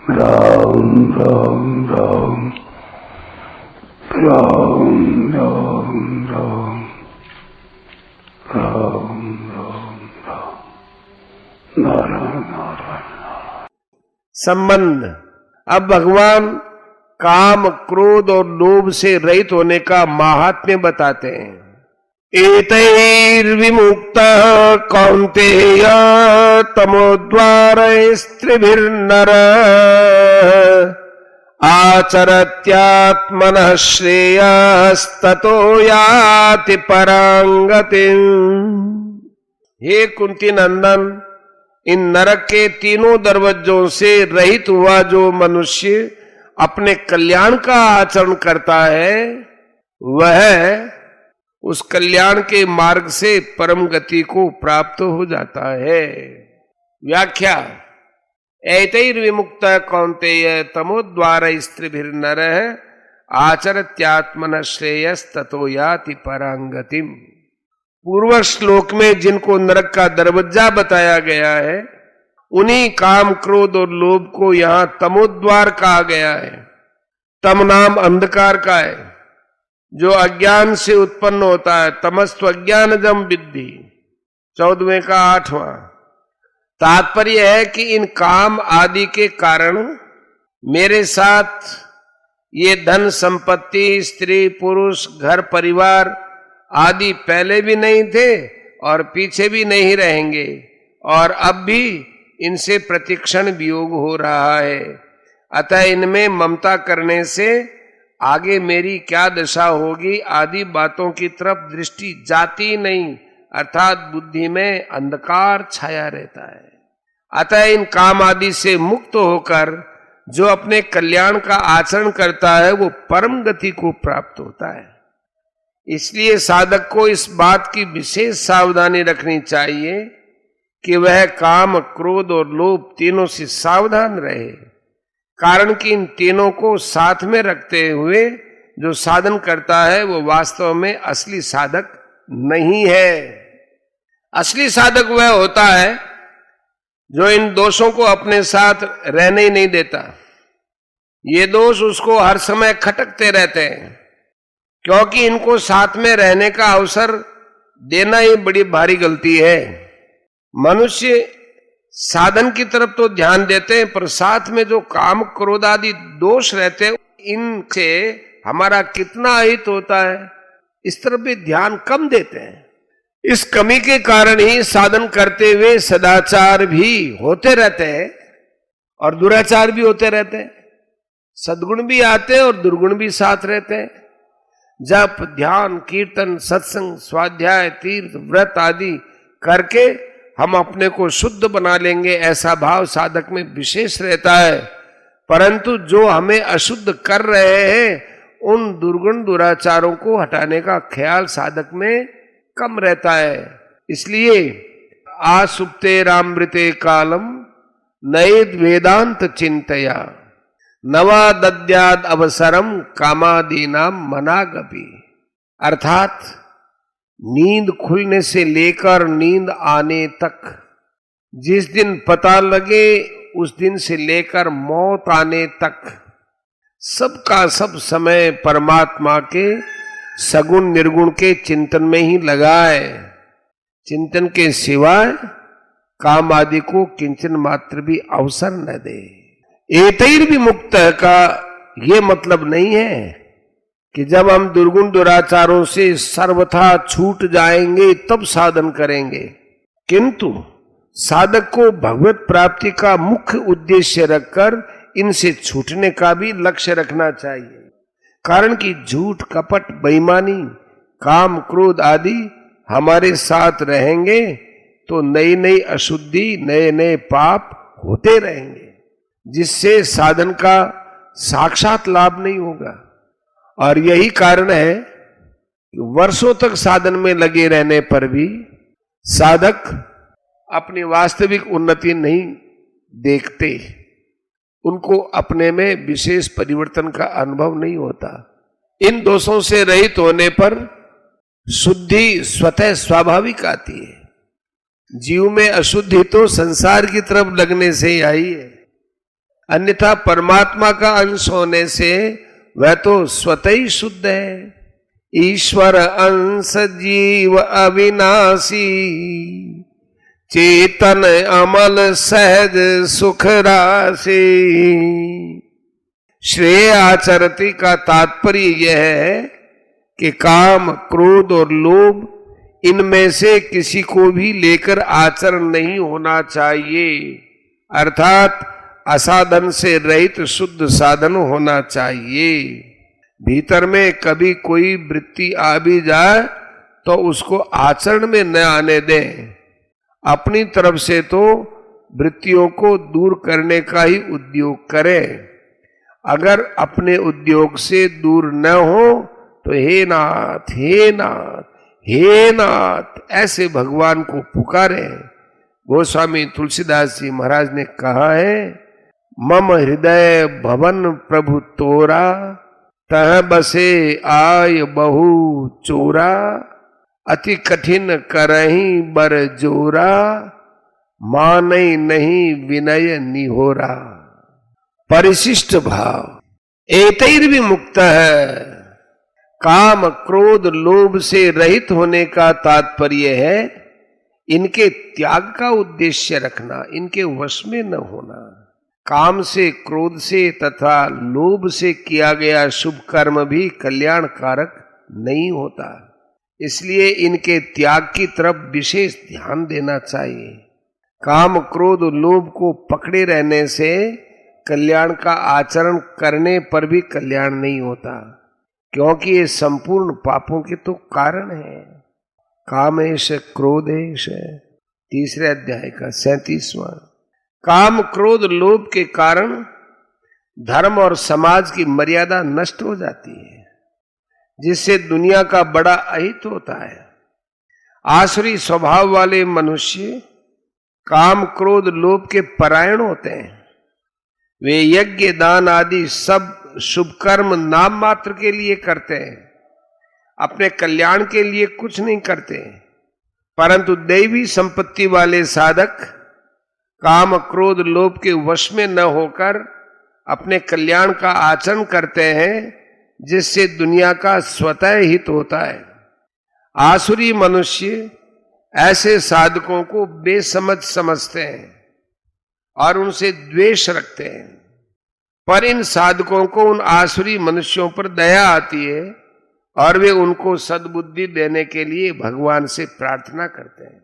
राम राम राम राम राम राम राम राम राम नारायण नारायण। संबंध। अब भगवान काम, क्रोध और लोभ से रहित होने का महात्म्य बताते हैं। एतैर्विमुक्तः कौन्तेय तमोद्वारैस्त्रिभिर्नर आचरत्यात्मनः श्रेयस्ततो याति परांगतिम्। हे कुंती नंदन, इन नरक के तीनों दरवाजों से रहित हुआ जो मनुष्य अपने कल्याण का आचरण करता है, वह उस कल्याण के मार्ग से परम गति को प्राप्त हो जाता है। व्याख्या। एतैर्विमुक्तः कौन्तेय तमोद्वारैस्त्रिभिर्नरः आचरत्यात्मनः श्रेयस्ततो याति परांगतिम्। पूर्व श्लोक में जिनको नरक का दरवाजा बताया गया है, उन्हीं काम, क्रोध और लोभ को यहां तमोद्वार कहा गया है। तम नाम अंधकार का है, जो अज्ञान से उत्पन्न होता है। तमस्तु अज्ञानजम विद्धि, 14वें का 8वां। तात्पर्य है कि इन काम आदि के कारण मेरे साथ ये धन संपत्ति, स्त्री पुरुष, घर परिवार आदि पहले भी नहीं थे और पीछे भी नहीं रहेंगे, और अब भी इनसे प्रतिक्षण वियोग हो रहा है। अतः इनमें ममता करने से आगे मेरी क्या दशा होगी आदि बातों की तरफ दृष्टि जाती नहीं, अर्थात बुद्धि में अंधकार छाया रहता है। अतः इन काम आदि से मुक्त होकर जो अपने कल्याण का आचरण करता है, वो परम गति को प्राप्त होता है। इसलिए साधक को इस बात की विशेष सावधानी रखनी चाहिए कि वह काम, क्रोध और लोभ तीनों से सावधान रहे। कारण कि इन तीनों को साथ में रखते हुए जो साधन करता है, वो वास्तव में असली साधक नहीं है। असली साधक वह होता है जो इन दोषों को अपने साथ रहने ही नहीं देता। ये दोष उसको हर समय खटकते रहते हैं, क्योंकि इनको साथ में रहने का अवसर देना ही बड़ी भारी गलती है। मनुष्य साधन की तरफ तो ध्यान देते हैं, पर साथ में जो काम, क्रोध आदि दोष रहते हैं, इनसे हमारा कितना अहित होता है, इस तरफ भी ध्यान कम देते हैं। इस कमी के कारण ही साधन करते हुए सदाचार भी होते रहते हैं और दुराचार भी होते रहते हैं। सद्गुण भी आते हैं और दुर्गुण भी साथ रहते हैं। जप, ध्यान, कीर्तन, सत्संग, स्वाध्याय, तीर्थ, व्रत आदि करके हम अपने को शुद्ध बना लेंगे, ऐसा भाव साधक में विशेष रहता है। परंतु जो हमें अशुद्ध कर रहे हैं, उन दुर्गुण दुराचारों को हटाने का ख्याल साधक में कम रहता है। इसलिए आसुप्ते रामृते कालम नयेद वेदांत चिंतया नवा दद्याद अवसरम कामादीनाम मनागपि। अर्थात नींद खुलने से लेकर नींद आने तक, जिस दिन पता लगे उस दिन से लेकर मौत आने तक, सबका सब समय परमात्मा के सगुण निर्गुण के चिंतन में ही लगा है। चिंतन के सिवाय काम आदि को किंचन मात्र भी अवसर न दे। एतैर्विमुक्त का ये मतलब नहीं है कि जब हम दुर्गुण दुराचारों से सर्वथा छूट जाएंगे तब साधन करेंगे, किंतु साधक को भगवत प्राप्ति का मुख्य उद्देश्य रखकर इनसे छूटने का भी लक्ष्य रखना चाहिए। कारण कि झूठ, कपट, बेईमानी, काम, क्रोध आदि हमारे साथ रहेंगे तो नई नई अशुद्धि, नए नए पाप होते रहेंगे, जिससे साधन का साक्षात लाभ नहीं होगा। और यही कारण है कि वर्षों तक साधन में लगे रहने पर भी साधक अपनी वास्तविक उन्नति नहीं देखते, उनको अपने में विशेष परिवर्तन का अनुभव नहीं होता। इन दोषों से रहित होने पर शुद्धि स्वतः स्वाभाविक आती है। जीव में अशुद्धि तो संसार की तरफ लगने से ही आई है। अन्यथा परमात्मा का अंश होने से वह तो स्वतः ही शुद्ध है। ईश्वर अंश जीव अविनाशी, चेतन अमल सहज सुख राशि। श्रेय आचरति का तात्पर्य यह है कि काम, क्रोध और लोभ इनमें से किसी को भी लेकर आचरण नहीं होना चाहिए, अर्थात असाधन से रहित शुद्ध साधन होना चाहिए। भीतर में कभी कोई वृत्ति आ भी जाए तो उसको आचरण में न आने दें। अपनी तरफ से तो वृत्तियों को दूर करने का ही उद्योग करें। अगर अपने उद्योग से दूर न हो तो हे नाथ, हे नाथ, हे नाथ ऐसे भगवान को पुकारें। गोस्वामी तुलसीदास जी महाराज ने कहा है, मम हृदय भवन प्रभु तोरा, तह बसे आय बहु चोरा, अति कठिन करही बर जोरा, मानई नहीं विनय निहोरा। परिशिष्ट भाव एतैर विमुक्त है। काम, क्रोध, लोभ से रहित होने का तात्पर्य है इनके त्याग का उद्देश्य रखना, इनके वश में न होना। काम से, क्रोध से तथा लोभ से किया गया शुभ कर्म भी कल्याण कारक नहीं होता, इसलिए इनके त्याग की तरफ विशेष ध्यान देना चाहिए। काम, क्रोध, लोभ को पकड़े रहने से कल्याण का आचरण करने पर भी कल्याण नहीं होता, क्योंकि ये संपूर्ण पापों के तो कारण है। कामेश क्रोधेश, तीसरे अध्याय का 37वां। काम, क्रोध, लोभ के कारण धर्म और समाज की मर्यादा नष्ट हो जाती है, जिससे दुनिया का बड़ा अहित होता है। आसुरी स्वभाव वाले मनुष्य काम, क्रोध, लोभ के परायण होते हैं। वे यज्ञ, दान आदि सब शुभ कर्म नाम मात्र के लिए करते हैं, अपने कल्याण के लिए कुछ नहीं करते। परंतु दैवी संपत्ति वाले साधक काम, क्रोध, लोभ के वश में न होकर अपने कल्याण का आचरण करते हैं, जिससे दुनिया का स्वतः हित होता है। आसुरी मनुष्य ऐसे साधकों को बेसमझ समझते हैं और उनसे द्वेष रखते हैं, पर इन साधकों को उन आसुरी मनुष्यों पर दया आती है और वे उनको सद्बुद्धि देने के लिए भगवान से प्रार्थना करते हैं।